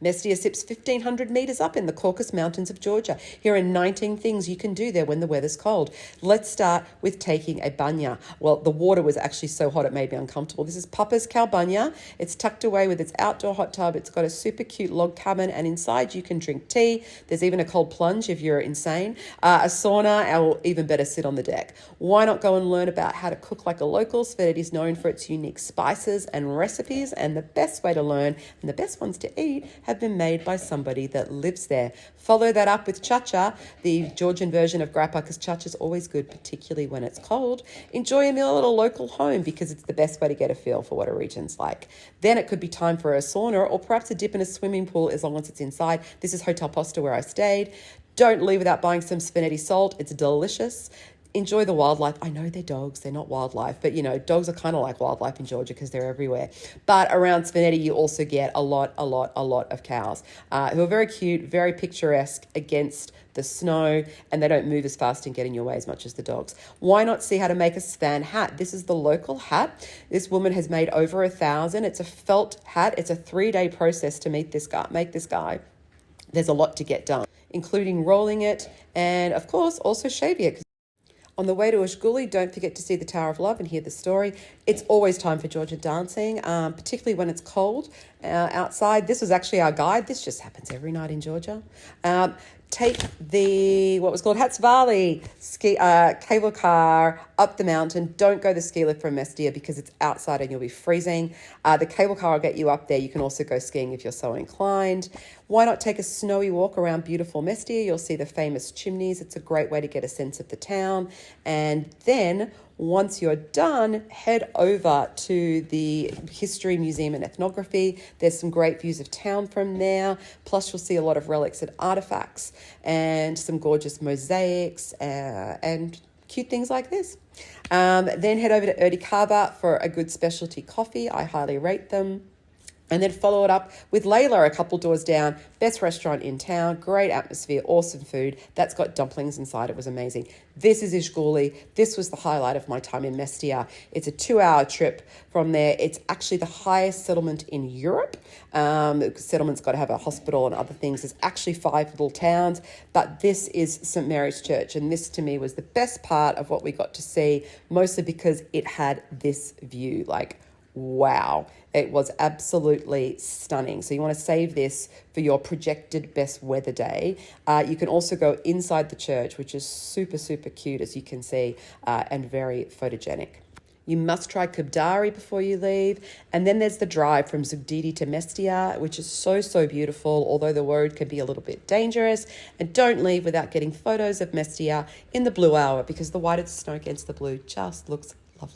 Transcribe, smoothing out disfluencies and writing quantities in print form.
Mestia sits 1,500 meters up in the Caucasus Mountains of Georgia. Here are 19 things you can do there when the weather's cold. Let's start with taking a banya. Well, the water was actually so hot it made me uncomfortable. This is Papas Qel Banya. It's tucked away with its outdoor hot tub. It's got a super cute log cabin, and inside you can drink tea. There's even a cold plunge if you're insane. A sauna, or even better, sit on the deck. Why not go and learn about how to cook like a local? Svenati is known for its unique spices and recipes, and the best way to learn and the best ones to eat have been made by somebody that lives there. Follow that up with Chacha, the Georgian version of grappa, because Chacha is always good, particularly when it's cold. Enjoy a meal at a local home because it's the best way to get a feel for what a region's like. Then it could be time for a sauna or perhaps a dip in a swimming pool as long as it's inside. This is Hotel Posta where I stayed. Don't leave without buying some Svenati salt. It's delicious. Enjoy the wildlife. I know they're dogs, they're not wildlife, but dogs are kind of like wildlife in Georgia because they're everywhere. But around Svenati, you also get a lot of cows who are very cute, very picturesque against the snow, and they don't move as fast and get in your way as much as the dogs. Why not see how to make a Svan hat? This is the local hat. This woman has made over 1,000. It's a felt hat. It's a 3-day process to make this guy. There's a lot to get done, including rolling it and, of course, also shaving it. On the way to Ushguli, don't forget to see the Tower of Love and hear the story. It's always time for Georgian dancing, particularly when it's cold outside. This was actually our guide. This just happens every night in Georgia. Take the, what was called Hatsvali cable car up the mountain. Don't go the ski lift from Mestia because it's outside and you'll be freezing. The cable car will get you up there. You can also go skiing if you're so inclined. Why not take a snowy walk around beautiful Mestia? You'll see the famous chimneys. It's a great way to get a sense of the town. And then once you're done, head over to the History Museum and Ethnography. There's some great views of town from there. Plus, you'll see a lot of relics and artifacts and some gorgeous mosaics and cute things like this. Then head over to Erti Kava for a good specialty coffee. I highly rate them. And then follow it up with Laila, a couple doors down. Best restaurant in town, great atmosphere, awesome food. That's got dumplings inside. It was amazing. This is Ushguli. This was the highlight of my time in Mestia. It's a 2-hour trip from there. It's actually the highest settlement in Europe. The settlement's got to have a hospital and other things. There's actually 5 little towns, but this is St. Mary's Church. And this to me was the best part of what we got to see, mostly because it had this view. Like, wow, it was absolutely stunning. So you want to save this for your projected best weather day. You can also go inside the church, which is super cute, as you can see, and very photogenic. You must try kubdari before you leave. And then there's the drive from Zugdidi to Mestia, which is so beautiful, although the road can be a little bit dangerous. And don't leave without getting photos of Mestia in the blue hour, because the white of the snow against the blue just looks lovely.